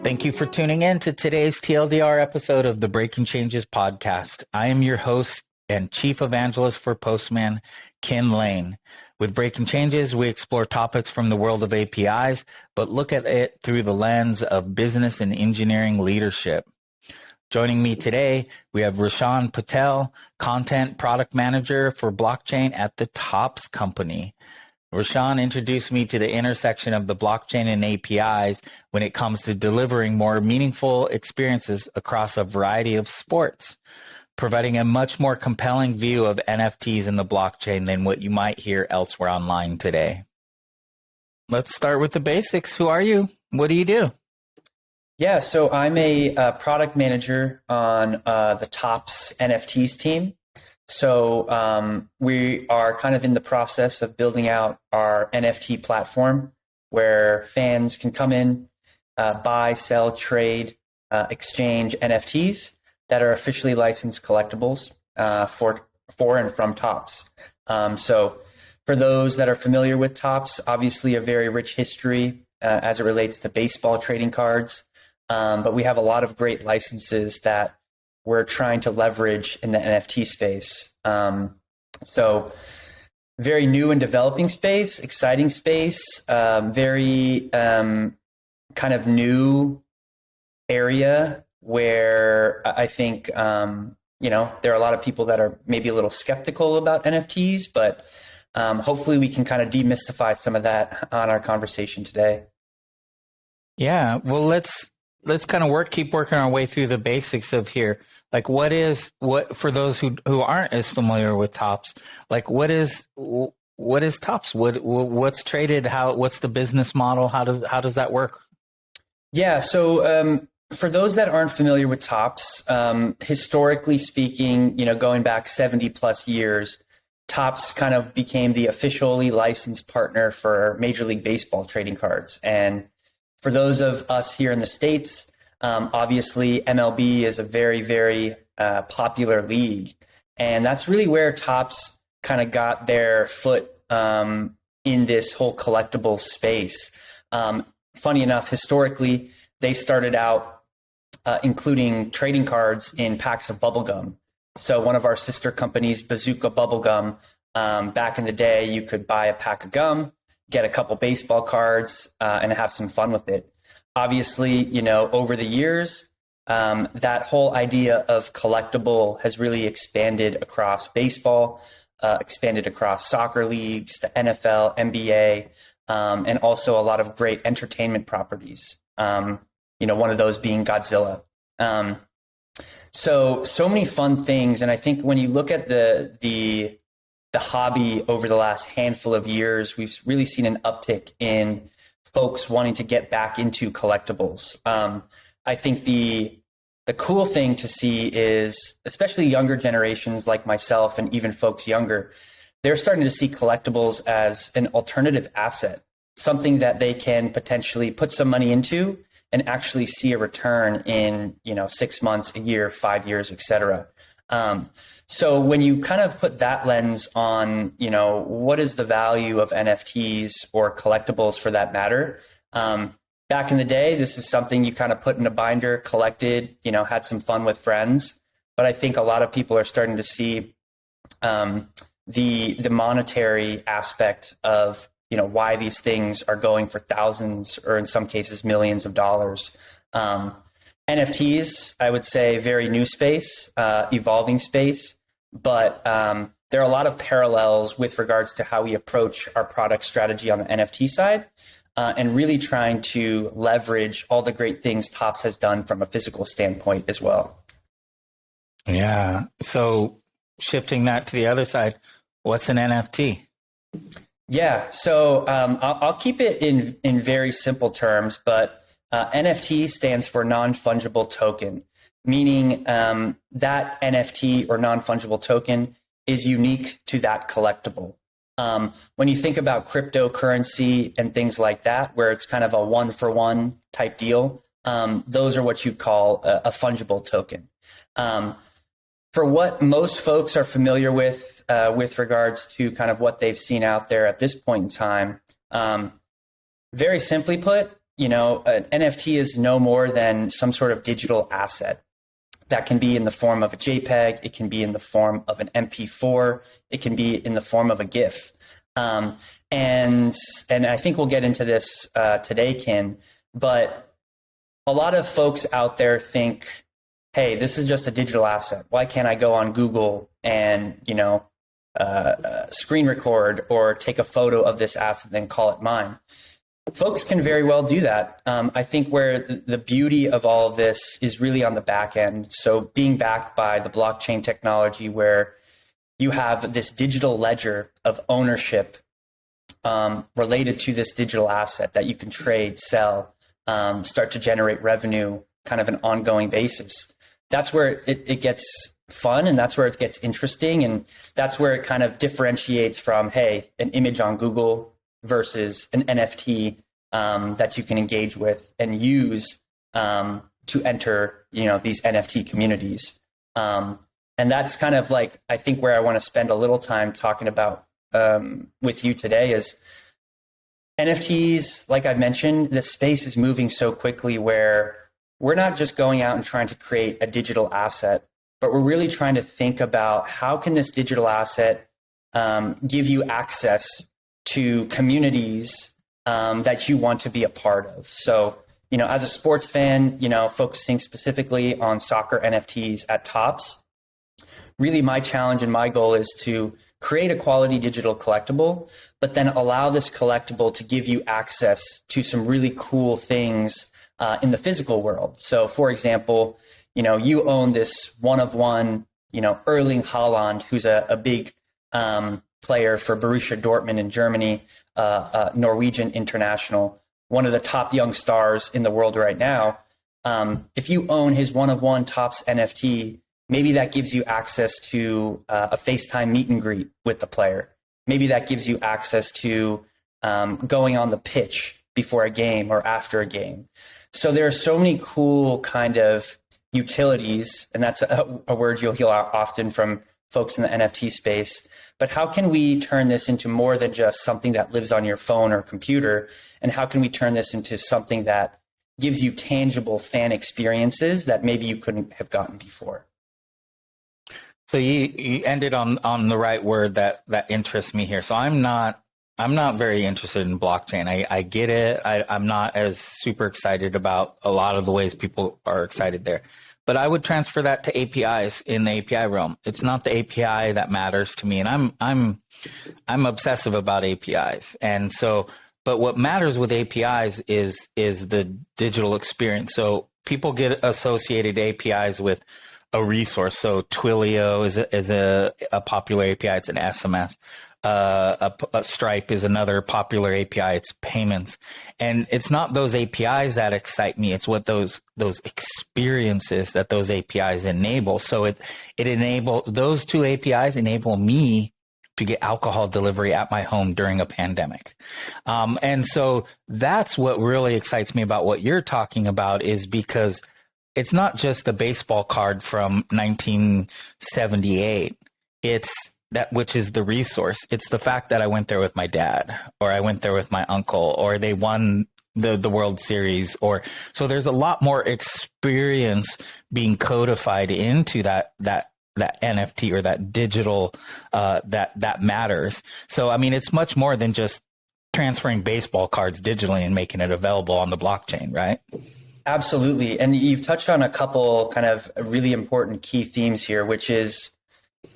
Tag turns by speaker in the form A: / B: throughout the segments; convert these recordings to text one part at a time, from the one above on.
A: Thank you for tuning in to today's TLDR episode of the Breaking Changes podcast. I am your host and chief evangelist for Postman, Ken Lane. With Breaking Changes, we explore topics from the world of APIs, but look at it through the lens of business and engineering leadership. Joining me today, we have Roshan Patel, content product manager for blockchain at the Tops Company. Roshan introduced me to the intersection of the blockchain and APIs when it comes to delivering more meaningful experiences across a variety of sports, providing a much more compelling view of NFTs in the blockchain than what you might hear elsewhere online today. Let's start with the basics. Who are you? What do you do?
B: Yeah, so I'm a product manager on the Tops NFTs team. So we are kind of in the process of building out our NFT platform where fans can come in, buy, sell, trade, exchange NFTs that are officially licensed collectibles for and from Tops. So for those that are familiar with Tops, obviously a very rich history as it relates to baseball trading cards. But we have a lot of great licenses that we're trying to leverage in the NFT space. So very new and developing space, exciting space, very kind of new area where I think, there are a lot of people that are maybe a little skeptical about NFTs, but hopefully we can kind of demystify some of that on our conversation today.
A: Yeah, well, let's kind of keep working our way through the basics of here. Like what for those who aren't as familiar with Tops, like what is Tops? What's traded? What's the business model? How does that work?
B: Yeah. So, for those that aren't familiar with Tops, historically speaking, going back 70 plus years, Tops kind of became the officially licensed partner for Major League Baseball trading cards. And for those of us here in the States, obviously MLB is a very, very popular league. And that's really where Tops kind of got their foot in this whole collectibles space. Funny enough, historically, they started out including trading cards in packs of bubblegum. So one of our sister companies, Bazooka Bubblegum, back in the day, you could buy a pack of gum, get a couple baseball cards, and have some fun with it. Obviously, over the years, that whole idea of collectible has really expanded across baseball, expanded across soccer leagues, the NFL, NBA, and also a lot of great entertainment properties. One of those being Godzilla. So many fun things. And I think when you look at the hobby over the last handful of years, we've really seen an uptick in folks wanting to get back into collectibles. I think the cool thing to see is, especially younger generations like myself and even folks younger, they're starting to see collectibles as an alternative asset, something that they can potentially put some money into and actually see a return in 6 months, a year, 5 years, et cetera. So when you kind of put that lens on, what is the value of NFTs or collectibles for that matter? Back in the day, this is something you kind of put in a binder, collected, had some fun with friends. But I think a lot of people are starting to see the monetary aspect of, why these things are going for thousands or in some cases millions of dollars. NFTs, I would say, very new space, evolving space. But there are a lot of parallels with regards to how we approach our product strategy on the NFT side and really trying to leverage all the great things Tops has done from a physical standpoint as well.
A: Yeah. So shifting that to the other side, what's an NFT?
B: Yeah. So I'll keep it in very simple terms, but NFT stands for non-fungible token, meaning that NFT or non-fungible token is unique to that collectible. When you think about cryptocurrency and things like that, where it's kind of a one-for-one type deal, those are what you call a fungible token. For what most folks are familiar with regards to kind of what they've seen out there at this point in time, very simply put, an NFT is no more than some sort of digital asset that can be in the form of a JPEG. It can be in the form of an MP4. It can be in the form of a GIF. And I think we'll get into this today, Ken, but a lot of folks out there think, hey, this is just a digital asset. Why can't I go on Google and, screen record or take a photo of this asset and then call it mine? Folks can very well do that. I think where the beauty of all of this is really on the back end. So being backed by the blockchain technology, where you have this digital ledger of ownership related to this digital asset that you can trade, sell, start to generate revenue, kind of an ongoing basis. That's where it gets fun, and that's where it gets interesting, and that's where it kind of differentiates from, hey, an image on Google versus an NFT that you can engage with and use to enter, these NFT communities. And that's kind of like, I think, where I want to spend a little time talking about with you today is NFTs. Like I mentioned, the space is moving so quickly where we're not just going out and trying to create a digital asset, but we're really trying to think about how can this digital asset give you access to communities that you want to be a part of. So, as a sports fan, focusing specifically on soccer NFTs at Topps, really my challenge and my goal is to create a quality digital collectible, but then allow this collectible to give you access to some really cool things in the physical world. So, for example, you own this one-of-one, Erling Haaland, who's a big player for Borussia Dortmund in Germany, Norwegian international, one of the top young stars in the world right now. If you own his one-of-one Topps NFT, maybe that gives you access to a FaceTime meet and greet with the player. Maybe that gives you access to going on the pitch before a game or after a game. So there are so many cool kind of utilities, and that's a word you'll hear often from folks in the NFT space. But how can we turn this into more than just something that lives on your phone or computer? And how can we turn this into something that gives you tangible fan experiences that maybe you couldn't have gotten before?
A: So you ended on the right word that interests me here. So I'm not very interested in blockchain. I get it. I'm not as super excited about a lot of the ways people are excited there. But I would transfer that to APIs in the API realm. It's not the API that matters to me, and I'm obsessive about APIs. And so, but what matters with APIs is the digital experience. So people get associated APIs with a resource. So Twilio is a popular API. It's an SMS. A Stripe is another popular API. It's payments. And it's not those APIs that excite me. It's what those experiences that those APIs enable. So it enables, those two APIs enable me to get alcohol delivery at my home during a pandemic. And so that's what really excites me about what you're talking about, is because it's not just the baseball card from 1978. It's that, which is the resource. It's the fact that I went there with my dad, or I went there with my uncle, or they won the World Series, or so there's a lot more experience being codified into that NFT or that digital that matters. So I mean, it's much more than just transferring baseball cards digitally and making it available on the blockchain, right?
B: Absolutely. And you've touched on a couple kind of really important key themes here, which is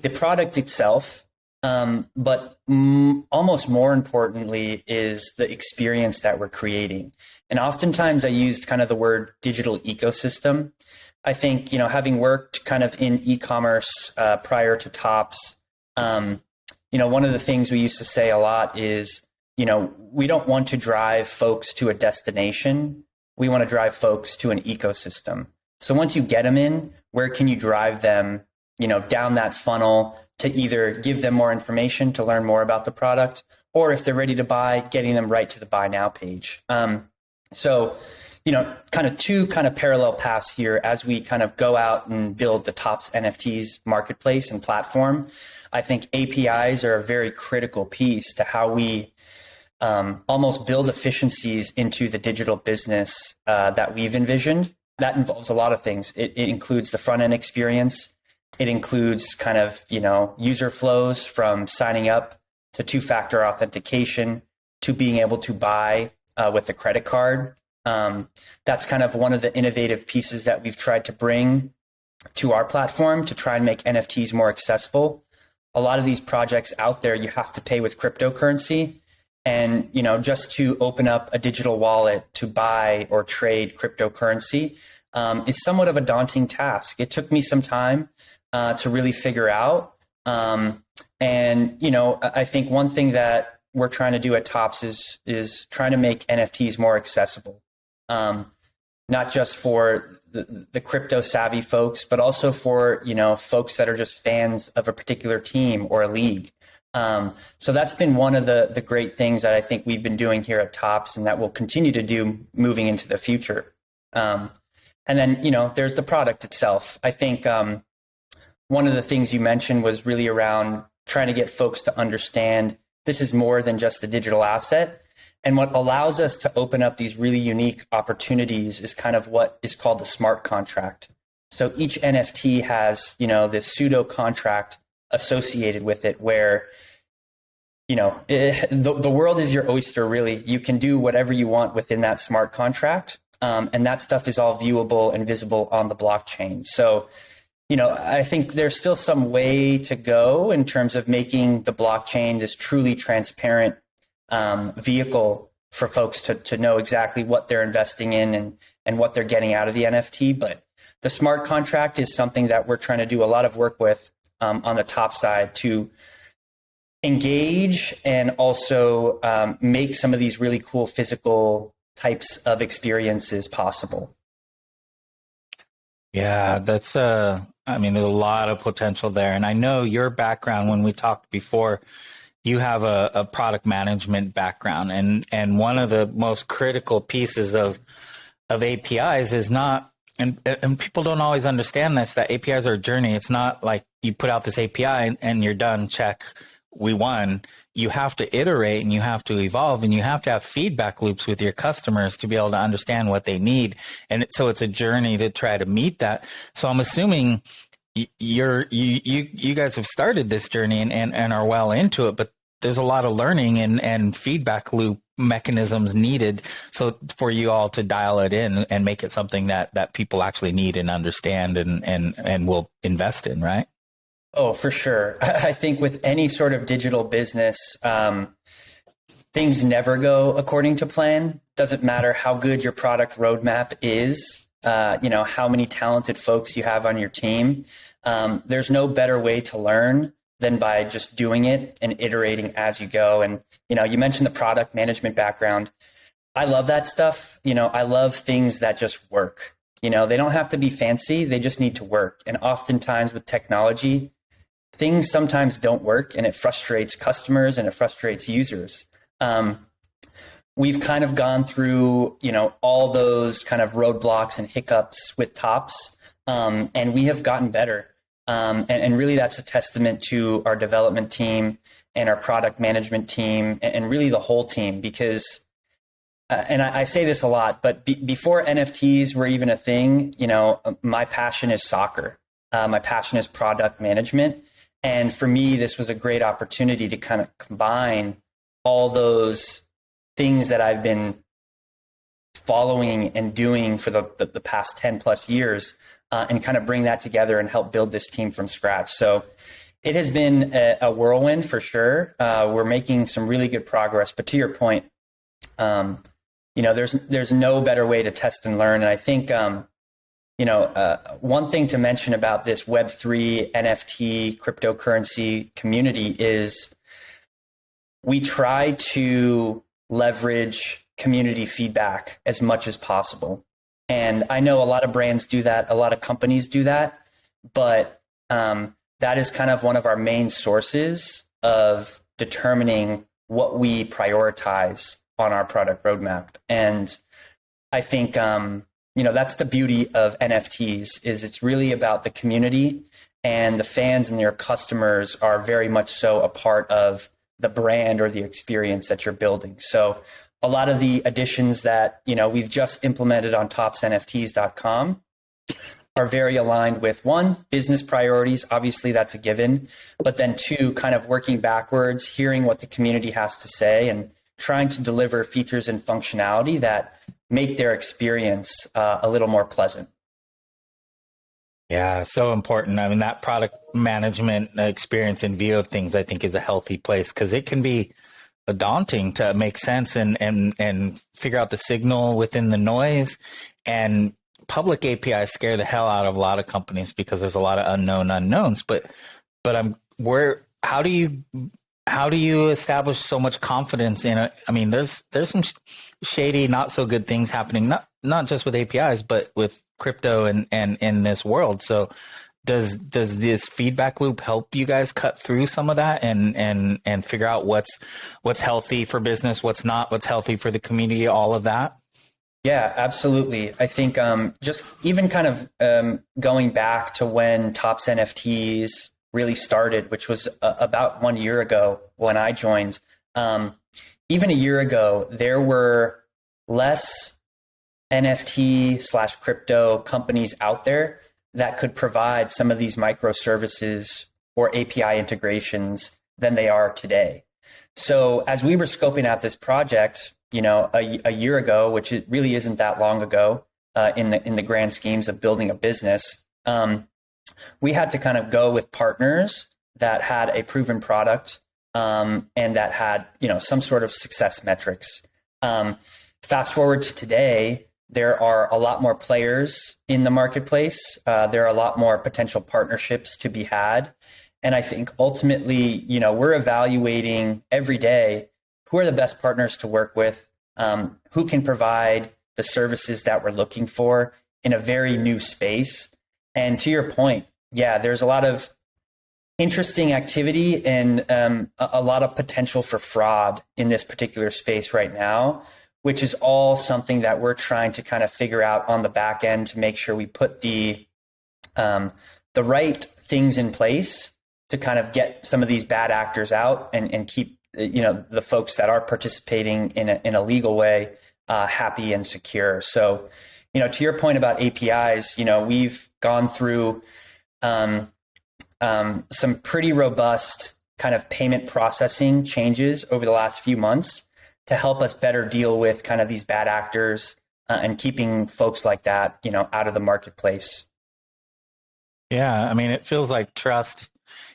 B: the product itself, but almost more importantly is the experience that we're creating. And oftentimes I used kind of the word digital ecosystem. I think, having worked kind of in e-commerce prior to Topps, one of the things we used to say a lot is, we don't want to drive folks to a destination. We want to drive folks to an ecosystem. So once you get them in, where can you drive them, down that funnel to either give them more information to learn more about the product, or if they're ready to buy, getting them right to the buy now page. So, kind of two kind of parallel paths here as we kind of go out and build the Topps NFTs marketplace and platform. I think APIs are a very critical piece to how we almost build efficiencies into the digital business that we've envisioned. That involves a lot of things. It includes the front end experience. It includes kind of, user flows from signing up to two-factor authentication to being able to buy with a credit card. That's kind of one of the innovative pieces that we've tried to bring to our platform to try and make NFTs more accessible. A lot of these projects out there, you have to pay with cryptocurrency. And, just to open up a digital wallet to buy or trade cryptocurrency is somewhat of a daunting task. It took me some time to really figure out. I think one thing that we're trying to do at Tops is trying to make NFTs more accessible, not just for the crypto savvy folks, but also for, folks that are just fans of a particular team or a league. So that's been one of the great things that I think we've been doing here at Tops and that we'll continue to do moving into the future. And then, there's the product itself. I think one of the things you mentioned was really around trying to get folks to understand this is more than just a digital asset. And what allows us to open up these really unique opportunities is kind of what is called the smart contract. So each NFT has, this pseudo contract associated with it where, the world is your oyster, really. You can do whatever you want within that smart contract. And that stuff is all viewable and visible on the blockchain. So, I think there's still some way to go in terms of making the blockchain this truly transparent vehicle for folks to know exactly what they're investing in and what they're getting out of the NFT. But the smart contract is something that we're trying to do a lot of work with on the top side to engage and also make some of these really cool physical types of experiences possible.
A: Yeah, that's there's a lot of potential there. And I know your background, when we talked before, you have a product management background. And one of the most critical pieces of APIs is not, and people don't always understand this, that APIs are a journey. It's not like you put out this API and you're done, check, we won. You have to iterate and you have to evolve and you have to have feedback loops with your customers to be able to understand what they need. And so it's a journey to try to meet that. So I'm assuming you guys have started this journey and are well into it, but there's a lot of learning and feedback loop mechanisms needed so for you all to dial it in and make it something that people actually need and understand and will invest in, right?
B: Oh, for sure. I think with any sort of digital business, things never go according to plan. Doesn't matter how good your product roadmap is, how many talented folks you have on your team. There's no better way to learn than by just doing it and iterating as you go. And, you mentioned the product management background. I love that stuff. I love things that just work. They don't have to be fancy. They just need to work. And oftentimes with technology, things sometimes don't work and it frustrates customers and it frustrates users. We've kind of gone through, all those kind of roadblocks and hiccups with Tops, and we have gotten better. And really that's a testament to our development team and our product management team and really the whole team because, and I say this a lot, but before NFTs were even a thing, my passion is soccer. My passion is product management. And for me, this was a great opportunity to kind of combine all those things that I've been following and doing for the past 10 plus years and kind of bring that together and help build this team from scratch. So it has been a whirlwind for sure. We're making some really good progress. But to your point, there's no better way to test and learn. And I think one thing to mention about this Web3 NFT cryptocurrency community is we try to leverage community feedback as much as possible. And I know a lot of brands do that, a lot of companies do that, but that is kind of one of our main sources of determining what we prioritize on our product roadmap. And I think that's the beauty of NFTs is it's really about the community and the fans and their customers are very much so a part of the brand or the experience that you're building. So a lot of the additions that, we've just implemented on topsnfts.com are very aligned with, one, business priorities. Obviously, that's a given. But then two, kind of working backwards, hearing what the community has to say and trying to deliver features and functionality that make their experience a little more pleasant.
A: Yeah, so important. I mean, that product management experience and view of things, I think, is a healthy place, because it can be daunting to make sense and figure out the signal within the noise. And public APIs scare the hell out of a lot of companies because there's a lot of unknown unknowns. But how do you establish so much confidence in it? I mean, there's some shady, not so good things happening, not just with APIs, but with crypto and in this world. So does this feedback loop help you guys cut through some of that and figure out what's healthy for business, what's not, what's healthy for the community, all of that?
B: Yeah, absolutely. I think just even kind of going back to when Topps NFTs really started, which was about 1 year ago when I joined. Even a year ago, there were less NFT/crypto companies out there that could provide some of these microservices or API integrations than they are today. So as we were scoping out this project, a year ago, which it really isn't that long ago in the grand schemes of building a business, we had to kind of go with partners that had a proven product and that had some sort of success metrics. Fast forward to today, there are a lot more players in the marketplace. There are a lot more potential partnerships to be had. And I think ultimately, we're evaluating every day who are the best partners to work with, who can provide the services that we're looking for in a very new space. And to your point, yeah, there's a lot of interesting activity and a lot of potential for fraud in this particular space right now, which is all something that we're trying to kind of figure out on the back end to make sure we put the right things in place to kind of get some of these bad actors out and keep the folks that are participating in a legal way happy and secure. So, to your point about APIs, we've gone through some pretty robust kind of payment processing changes over the last few months to help us better deal with kind of these bad actors and keeping folks like that, out of the marketplace.
A: Yeah, I mean, it feels like trust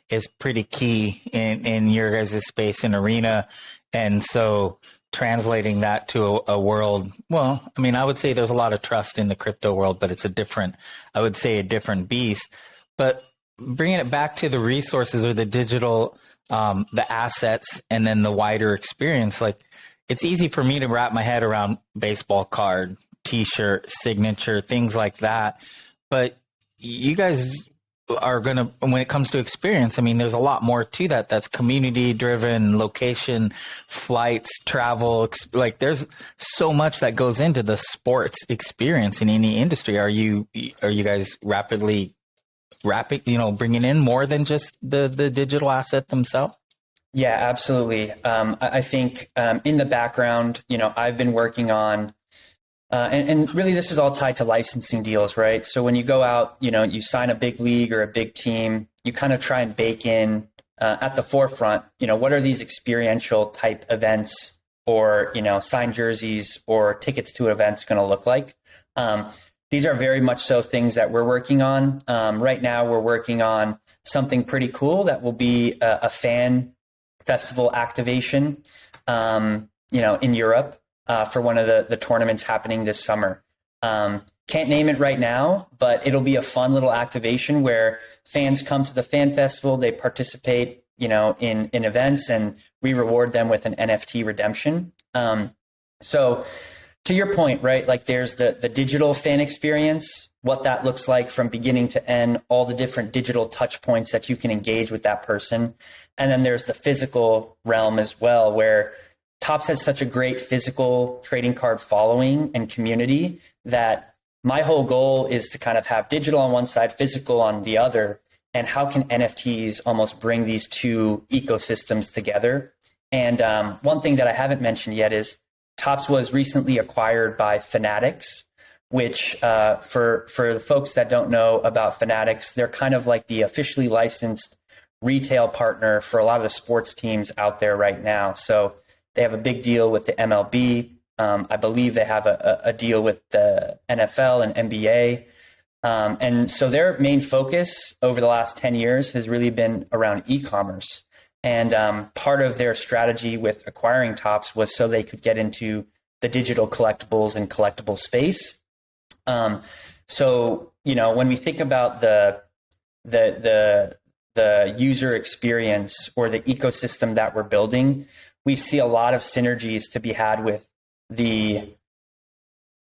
A: is pretty key in your guys' space and arena. And so translating that to a world, well, I mean, I would say there's a lot of trust in the crypto world, but it's a different beast. But bringing it back to the resources or the digital, the assets, and then the wider experience, like it's easy for me to wrap my head around baseball card, T-shirt, signature, things like that. But you guys are going to, when it comes to experience, I mean, there's a lot more to that. That's community driven, location, flights, travel. Like there's so much that goes into the sports experience in any industry. Are you guys rapidly, bringing in more than just the digital asset themselves?
B: Yeah, absolutely. I think in the background, I've been working on and really, this is all tied to licensing deals, right? So when you go out, you sign a big league or a big team, you kind of try and bake in at the forefront, what are these experiential type events or, signed jerseys or tickets to events going to look like? These are very much so things that we're working on. Right now, we're working on something pretty cool that will be a fan festival activation, in Europe. For one of the tournaments happening this summer. Can't name it right now, but it'll be a fun little activation where fans come to the fan festival, they participate, in events, and we reward them with an NFT redemption. So to your point, right, like there's the digital fan experience, what that looks like from beginning to end, all the different digital touch points that you can engage with that person. And then there's the physical realm as well, where Topps has such a great physical trading card following and community that my whole goal is to kind of have digital on one side, physical on the other. And how can NFTs almost bring these two ecosystems together And one thing that I haven't mentioned yet is Topps was recently acquired by Fanatics, which for the folks that don't know about Fanatics, they're kind of like the officially licensed retail partner for a lot of the sports teams out there right now. So they have a big deal with the MLB. I believe they have a deal with the NFL and NBA. And so their main focus over the last 10 years has really been around e-commerce. And part of their strategy with acquiring Topps was so they could get into the digital collectibles and collectible space. So, when we think about the user experience or the ecosystem that we're building, we see a lot of synergies to be had with the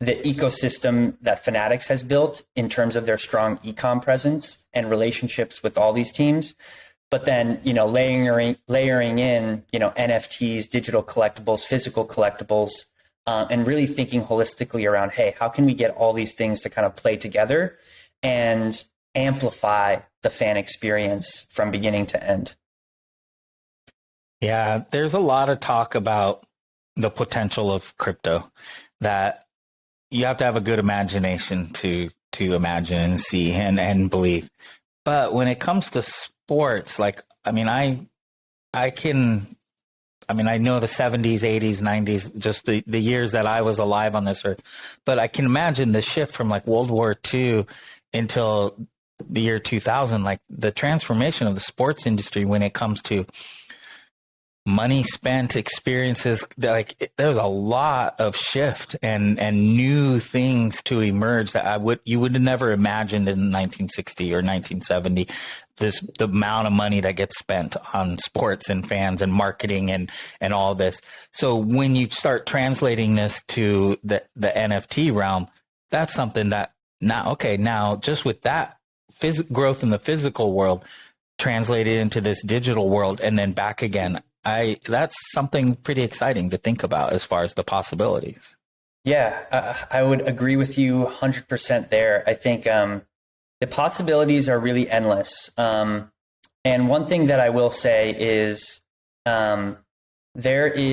B: ecosystem that Fanatics has built in terms of their strong e-com presence and relationships with all these teams. But then, layering in, NFTs, digital collectibles, physical collectibles, and really thinking holistically around, hey, how can we get all these things to kind of play together and amplify the fan experience from beginning to end?
A: Yeah, there's a lot of talk about the potential of crypto that you have to have a good imagination to imagine and see and believe. But when it comes to sports, I know the 70s, 80s, 90s, just the years that I was alive on this earth. But I can imagine the shift from World War II until the year 2000, the transformation of the sports industry when it comes to money spent, experiences, there's a lot of shift and new things to emerge that you would have never imagined in 1960 or 1970. The amount of money that gets spent on sports and fans and marketing and all this. So when you start translating this to the NFT realm, that's something that now just with that growth in the physical world translated into this digital world and then back again, that's something pretty exciting to think about as far as the possibilities.
B: Yeah, I would agree with you 100% there. I think the possibilities are really endless. And one thing that I will say is there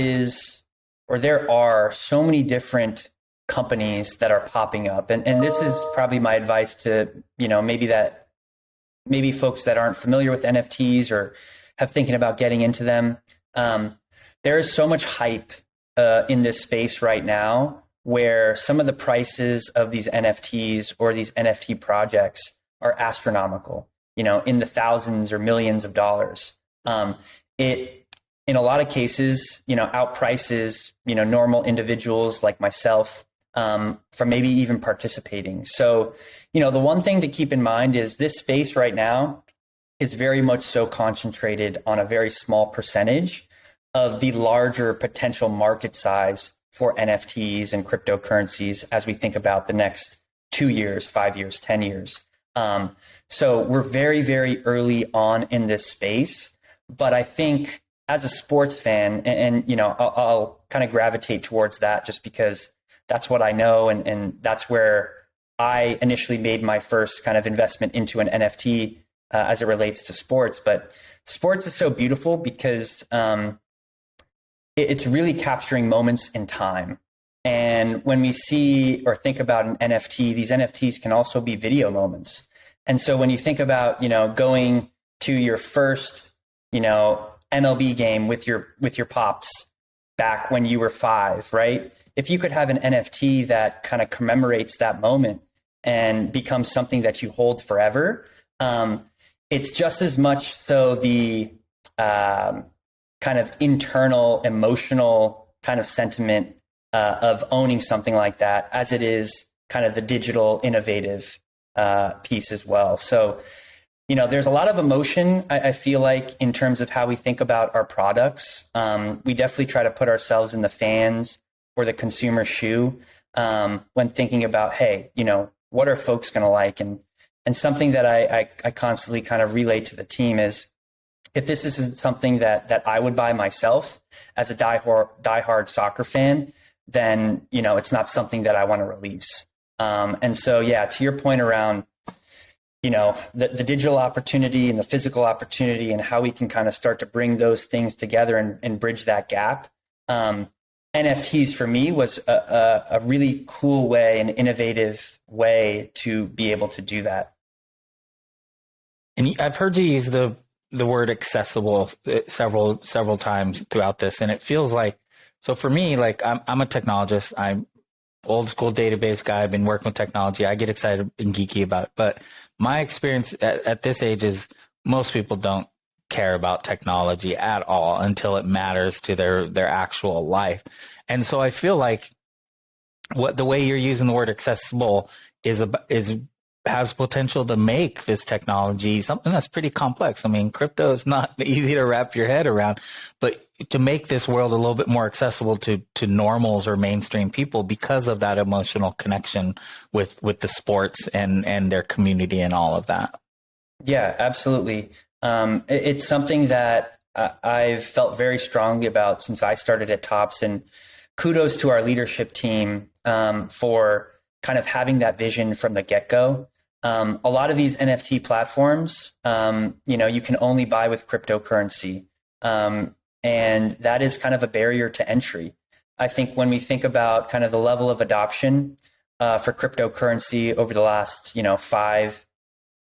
B: are so many different companies that are popping up. And this is probably my advice to, maybe folks that aren't familiar with NFTs or have thinking about getting into them. There is so much hype in this space right now where some of the prices of these NFTs or these NFT projects are astronomical, in the thousands or millions of dollars. It, in a lot of cases, outprices, normal individuals like myself from maybe even participating. So, the one thing to keep in mind is this space right now is very much so concentrated on a very small percentage of the larger potential market size for NFTs and cryptocurrencies as we think about the next 2 years, 5 years, 10 years. So we're very, very early on in this space. But I think as a sports fan, and I'll kind of gravitate towards that just because that's what I know. And that's where I initially made my first kind of investment into an NFT as it relates to sports. But sports is so beautiful because it's really capturing moments in time. And when we see or think about an NFT, these NFTs can also be video moments. And so when you think about, going to your first, MLB game with your pops back when you were 5, right? If you could have an NFT that kind of commemorates that moment and becomes something that you hold forever, it's just as much so the kind of internal emotional kind of sentiment of owning something like that as it is kind of the digital innovative piece as well. So, there's a lot of emotion, I feel like, in terms of how we think about our products. We definitely try to put ourselves in the fans or the consumer shoe when thinking about, hey, what are folks going to like? And something that I constantly kind of relay to the team is, if this isn't something that I would buy myself as a diehard soccer fan, then, it's not something that I want to release. And so, yeah, to your point around, the digital opportunity and the physical opportunity, and how we can kind of start to bring those things together and bridge that gap. NFTs for me was a really cool way, an innovative way to be able to do that.
A: And I've heard you use the word accessible several times throughout this, and it feels like, so for me, like I'm a technologist. I'm old school database guy. I've been working with technology. I get excited and geeky about it. But my experience at this age is most people don't care about technology at all until it matters to their actual life. And so I feel like the way you're using the word accessible has potential to make this technology something that's pretty complex. I mean, crypto is not easy to wrap your head around, but to make this world a little bit more accessible to normals or mainstream people because of that emotional connection with the sports and their community and all of that.
B: Yeah, absolutely. It's something that I've felt very strongly about since I started at Topps, and kudos to our leadership team for kind of having that vision from the get-go. A lot of these NFT platforms, you can only buy with cryptocurrency. And that is kind of a barrier to entry. I think when we think about kind of the level of adoption for cryptocurrency over the last, 5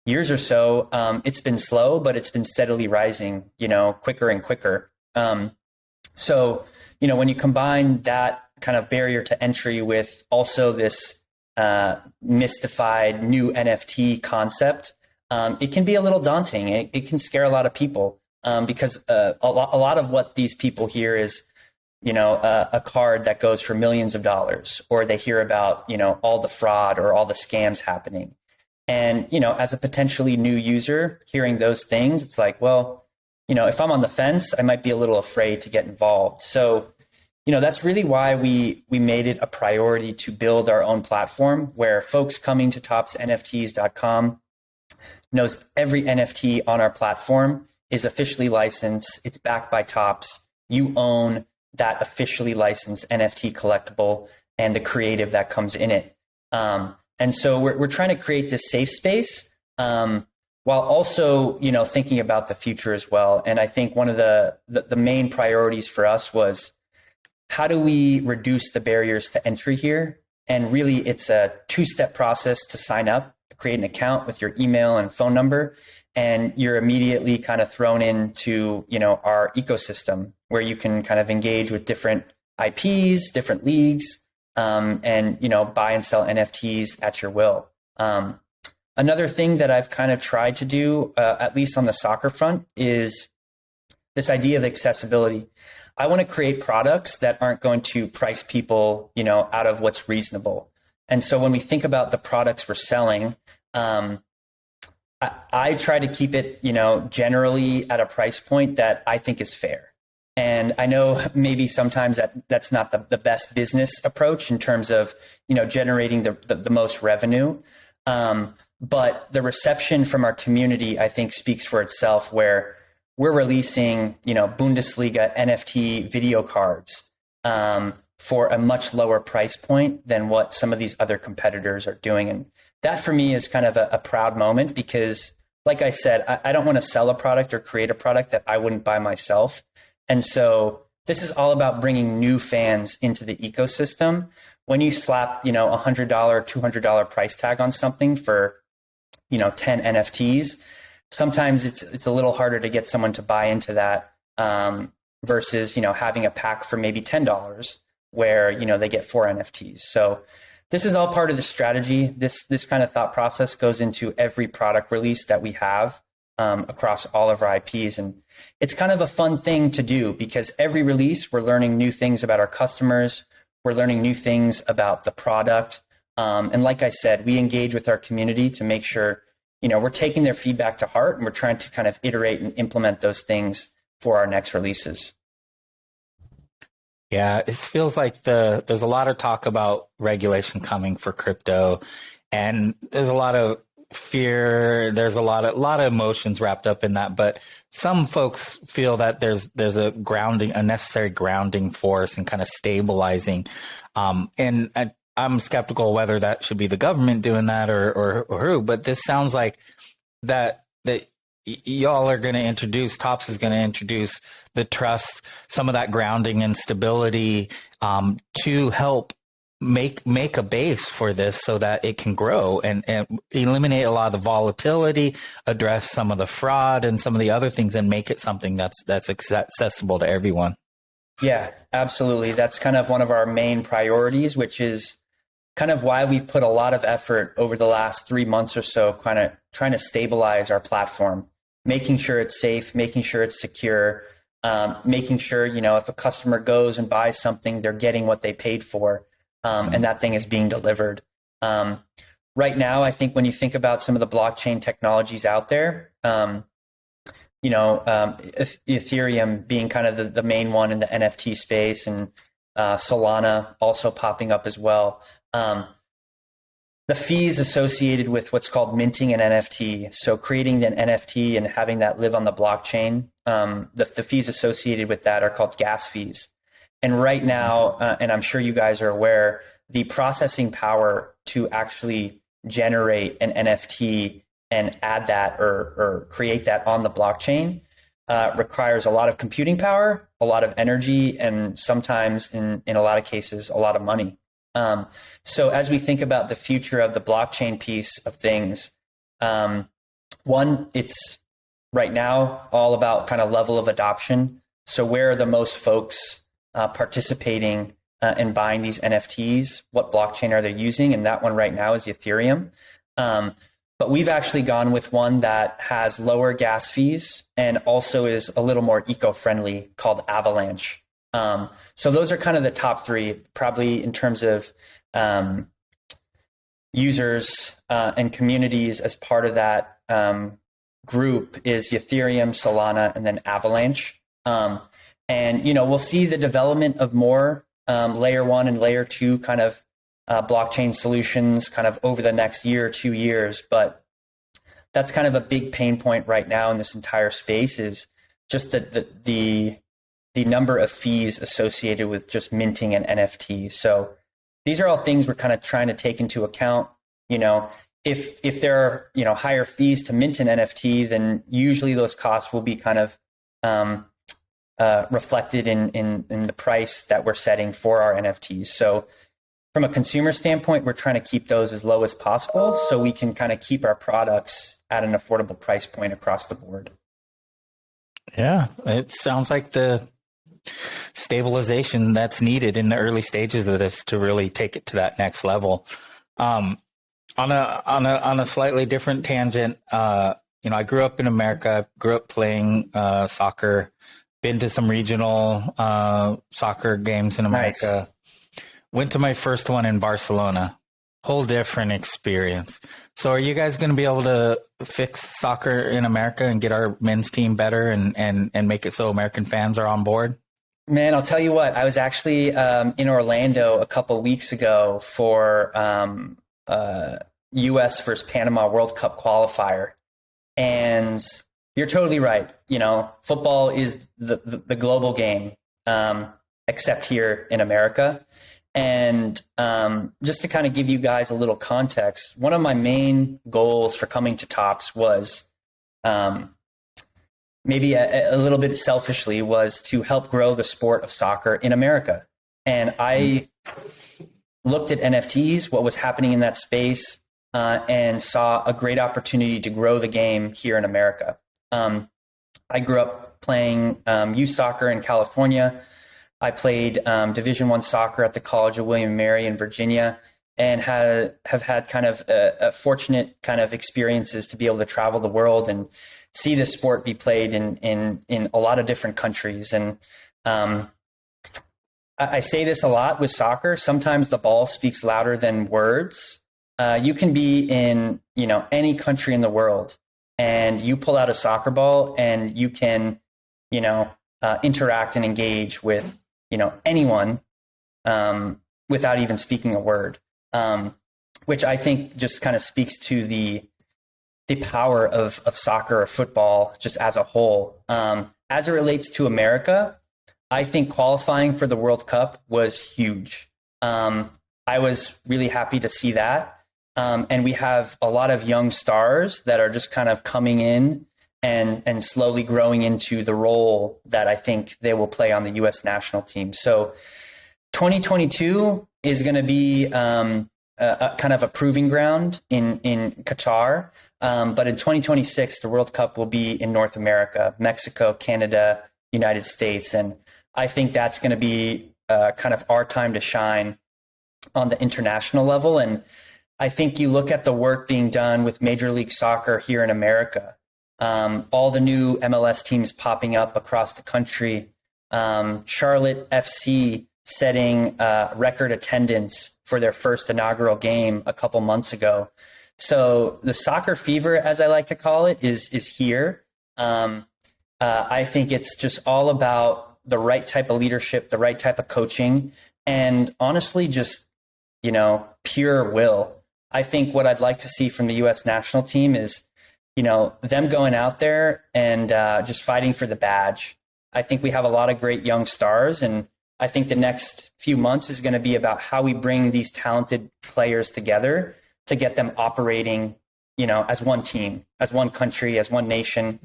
B: years or so, it's been slow, but it's been steadily rising, quicker and quicker. So, when you combine that kind of barrier to entry with also this mystified new NFT concept, it can be a little daunting. It can scare a lot of people because a lot of what these people hear is, a card that goes for millions of dollars, or they hear about, all the fraud or all the scams happening. And, as a potentially new user hearing those things, it's like, well, if I'm on the fence, I might be a little afraid to get involved. So, that's really why we made it a priority to build our own platform where folks coming to topsnfts.com knows every NFT on our platform is officially licensed. It's backed by Topps. You own that officially licensed NFT collectible and the creative that comes in it. And so we're trying to create this safe space while also, thinking about the future as well. And I think one of the main priorities for us was, how do we reduce the barriers to entry here? And really, it's a two-step process to sign up, create an account with your email and phone number, and you're immediately kind of thrown into, our ecosystem where you can kind of engage with different IPs, different leagues, and, buy and sell NFTs at your will. Another thing that I've kind of tried to do, at least on the soccer front, is this idea of accessibility. I want to create products that aren't going to price people, out of what's reasonable. And so when we think about the products we're selling, I try to keep it, generally at a price point that I think is fair. And I know maybe sometimes that's not the best business approach in terms of, generating the most revenue. But the reception from our community, I think, speaks for itself, where we're releasing, Bundesliga NFT video cards for a much lower price point than what some of these other competitors are doing. And that for me is kind of a proud moment because, like I said, I don't want to sell a product or create a product that I wouldn't buy myself. And so this is all about bringing new fans into the ecosystem. When you slap, $100, $200 price tag on something for, 10 NFTs, sometimes it's a little harder to get someone to buy into that versus, having a pack for maybe $10 where, they get 4 NFTs. So this is all part of the strategy. This kind of thought process goes into every product release that we have across all of our IPs. And it's kind of a fun thing to do because every release, we're learning new things about our customers. We're learning new things about the product. And like I said, we engage with our community to make sure, we're taking their feedback to heart and we're trying to kind of iterate and implement those things for our next releases.
A: Yeah, it feels like there's a lot of talk about regulation coming for crypto, and there's a lot of fear. There's a lot of emotions wrapped up in that. But some folks feel that there's a necessary grounding force and kind of stabilizing. And I'm skeptical whether that should be the government doing that or who, but this sounds like that y'all are going to introduce, Topps is going to introduce the trust, some of that grounding and stability to help make a base for this so that it can grow and eliminate a lot of the volatility, address some of the fraud and some of the other things, and make it something that's accessible to everyone.
B: Yeah, absolutely. That's kind of one of our main priorities, which is kind of why we've put a lot of effort over the last 3 months or so, kind of trying to stabilize our platform, making sure it's safe, making sure it's secure, making sure, if a customer goes and buys something, they're getting what they paid for, and that thing is being delivered. Right now, I think when you think about some of the blockchain technologies out there, Ethereum being kind of the main one in the NFT space, and Solana also popping up as well. The fees associated with what's called minting an NFT, so creating an NFT and having that live on the blockchain, the fees associated with that are called gas fees. And right now, and I'm sure you guys are aware, the processing power to actually generate an NFT and add that or create that on the blockchain requires a lot of computing power, a lot of energy, and sometimes in a lot of cases, a lot of money. So as we think about the future of the blockchain piece of things, one, it's right now all about kind of level of adoption. So where are the most folks participating and buying these NFTs? What blockchain are they using? And that one right now is Ethereum. But we've actually gone with one that has lower gas fees and also is a little more eco-friendly, called Avalanche. So those are kind of the top three, probably in terms of users and communities as part of that group is Ethereum, Solana, and then Avalanche. And, we'll see the development of more layer one and layer two kind of blockchain solutions kind of over the next year or 2 years. But that's kind of a big pain point right now in this entire space, is just the number of fees associated with just minting an NFT. So these are all things we're kind of trying to take into account. If there are, higher fees to mint an NFT, then usually those costs will be kind of reflected in the price that we're setting for our NFTs. So from a consumer standpoint, we're trying to keep those as low as possible so we can kind of keep our products at an affordable price point across the board.
A: Yeah, it sounds like the stabilization that's needed in the early stages of this to really take it to that next level. On a slightly different tangent, I grew up in America, grew up playing soccer, been to some regional soccer games in America. Nice. Went to my first one in Barcelona. Whole different experience. So are you guys going to be able to fix soccer in America and get our men's team better and make it so American fans are on board?
B: Man, I'll tell you what, I was actually in Orlando a couple of weeks ago for U.S. versus Panama World Cup qualifier. And you're totally right. Football is the global game, except here in America. And just to kind of give you guys a little context, one of my main goals for coming to Topps was maybe a little bit selfishly was to help grow the sport of soccer in America. And I looked at NFTs, what was happening in that space, and saw a great opportunity to grow the game here in America. I grew up playing youth soccer in California. I played Division I soccer at the College of William & Mary in Virginia, and have had kind of a fortunate kind of experiences to be able to travel the world and see the sport be played in a lot of different countries. And I say this a lot with soccer. Sometimes the ball speaks louder than words. You can be in any country in the world, and you pull out a soccer ball, and you can interact and engage with anyone without even speaking a word, which I think just kind of speaks to the power of soccer or football just as a whole. As it relates to America, I think qualifying for the World Cup was huge. I I was really happy to see that. And we have a lot of young stars that are just kind of coming in and slowly growing into the role that I think they will play on the U.S. national team. So 2022 is going to be a kind of a proving ground in Qatar. But in 2026, the World Cup will be in North America, Mexico, Canada, United States. And I think that's going to be kind of our time to shine on the international level. And I think you look at the work being done with Major League Soccer here in America, all the new MLS teams popping up across the country, Charlotte FC setting record attendance for their first inaugural game a couple months ago. So the soccer fever, as I like to call it, is here. I think it's just all about the right type of leadership, the right type of coaching, and honestly, just, pure will. I think what I'd like to see from the U.S. national team is, them going out there and just fighting for the badge. I think we have a lot of great young stars, and I think the next few months is going to be about how we bring these talented players together to get them operating, as one team, as one country, as one nation.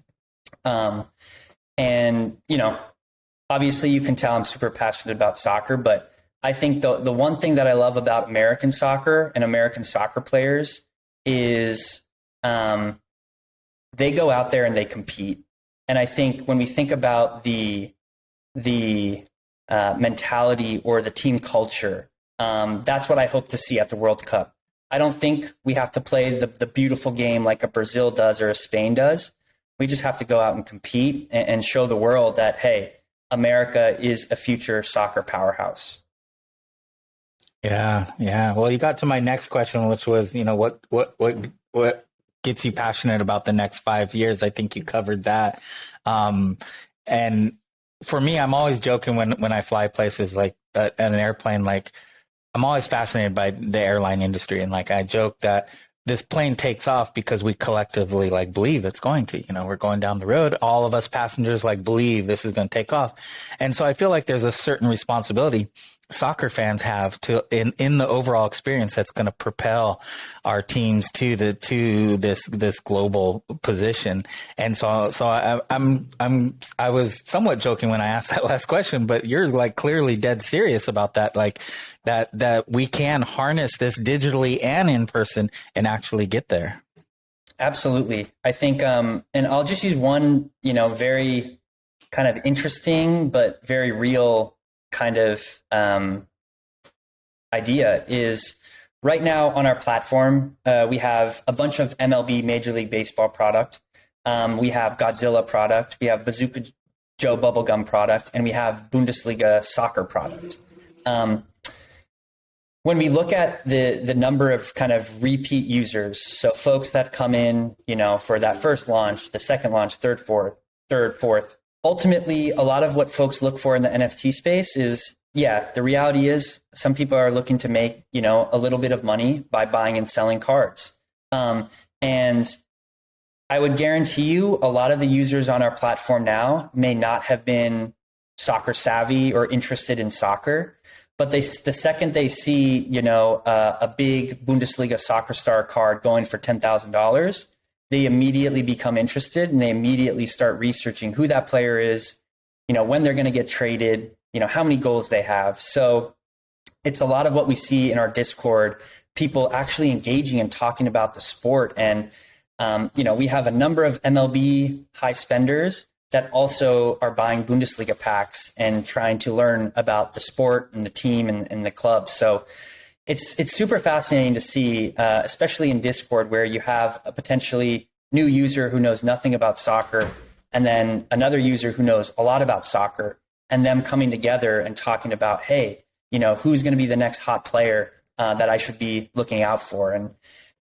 B: Obviously you can tell I'm super passionate about soccer, but I think the one thing that I love about American soccer and American soccer players is they go out there and they compete. And I think when we think about the mentality or the team culture, that's what I hope to see at the World Cup. I don't think we have to play the beautiful game like a Brazil does or a Spain does. We just have to go out and compete and show the world that, hey, America is a future soccer powerhouse.
A: Yeah. Well, you got to my next question, which was, what gets you passionate about the next 5 years? I think you covered that. And for me, I'm always joking when I fly places like an airplane, like I'm always fascinated by the airline industry. And like, I joke that this plane takes off because we collectively believe it's going to, we're going down the road. All of us passengers believe this is going to take off. And so I feel like there's a certain responsibility soccer fans have to in the overall experience that's going to propel our teams to this global position. And so I was somewhat joking when I asked that last question, but you're clearly dead serious about that, that we can harness this digitally and in person and actually get there.
B: Absolutely. I think, and I'll just use one, very kind of interesting, but very real kind of idea is right now on our platform, we have a bunch of MLB Major League Baseball product. We have Godzilla product. We have Bazooka Joe Bubblegum product, and we have Bundesliga soccer product. When we look at the number of kind of repeat users, so folks that come in, for that first launch, the second launch, third, fourth, ultimately, a lot of what folks look for in the NFT space is, the reality is some people are looking to make, a little bit of money by buying and selling cards. And I would guarantee you a lot of the users on our platform now may not have been soccer savvy or interested in soccer, but the second they see, a big Bundesliga soccer star card going for $10,000, they immediately become interested and they immediately start researching who that player is, when they're going to get traded, how many goals they have. So it's a lot of what we see in our Discord, people actually engaging and talking about the sport. And, we have a number of MLB high spenders that also are buying Bundesliga packs and trying to learn about the sport and the team and the club. So it's super fascinating to see, especially in Discord, where you have a potentially new user who knows nothing about soccer, and then another user who knows a lot about soccer, and them coming together and talking about, hey, who's going to be the next hot player that I should be looking out for. And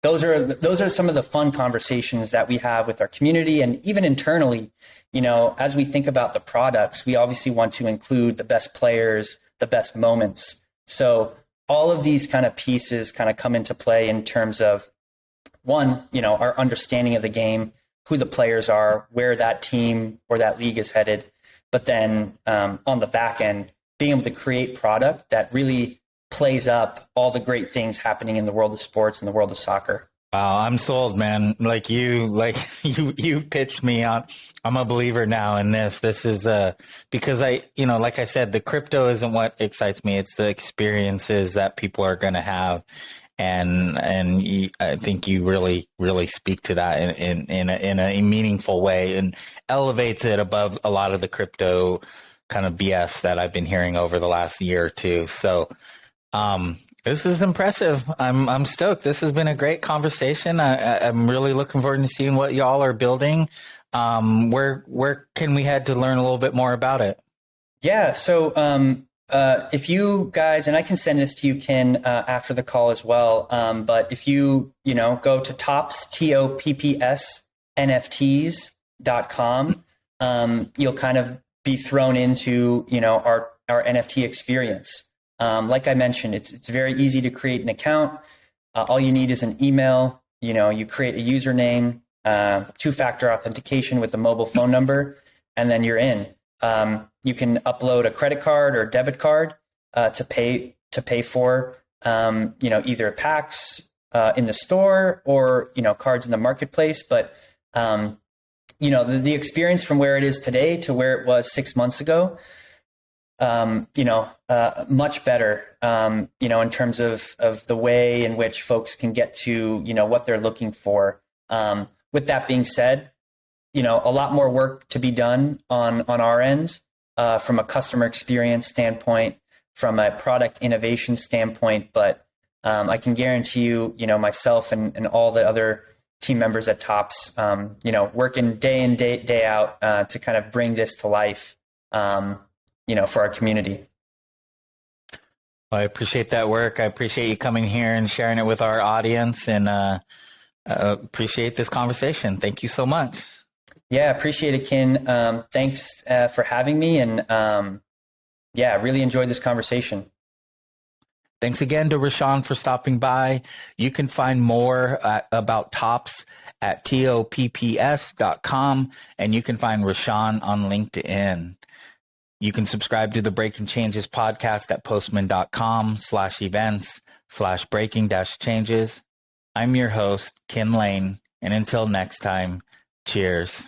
B: those are some of the fun conversations that we have with our community, and even internally. As we think about the products, we obviously want to include the best players, the best moments. So all of these kind of pieces kind of come into play in terms of, one, our understanding of the game, who the players are, where that team or that league is headed. But then on the back end, being able to create product that really plays up all the great things happening in the world of sports and the world of soccer.
A: Wow, I'm sold, man. You pitched me on. I'm a believer now in this. This is because like I said, the crypto isn't what excites me. It's the experiences that people are going to have, and I think you really speak to that in a meaningful way and elevates it above a lot of the crypto kind of BS that I've been hearing over the last year or two. So, this is impressive. I'm stoked. This has been a great conversation. I'm really looking forward to seeing what y'all are building. Where can we head to learn a little bit more about it?
B: Yeah. So if you guys, and I can send this to you, Ken, after the call as well. But if you go to TOPPS NFTs.com, you'll kind of be thrown into our NFT experience. Like I mentioned, it's very easy to create an account. All you need is an email. You create a username, two-factor authentication with a mobile phone number, and then you're in. You can upload a credit card or debit card to pay for either packs in the store or cards in the marketplace. But the experience from where it is today to where it was 6 months ago, much better, in terms of the way in which folks can get to, what they're looking for. With that being said, a lot more work to be done on our end, from a customer experience standpoint, from a product innovation standpoint. But I can guarantee you, myself and all the other team members at Tops, working day in, day out, to kind of bring this to life, for our community.
A: Well, I appreciate that work. I appreciate you coming here and sharing it with our audience, and appreciate this conversation. Thank you so much.
B: Yeah, appreciate it, Ken. Thanks for having me, and really enjoyed this conversation.
A: Thanks again to Roshan for stopping by. You can find more about Tops at TOPPS.com, and you can find Roshan on LinkedIn. You can subscribe to the Breaking Changes podcast at postman.com/events/breaking-changes. I'm your host, Ken Lane, and until next time, cheers.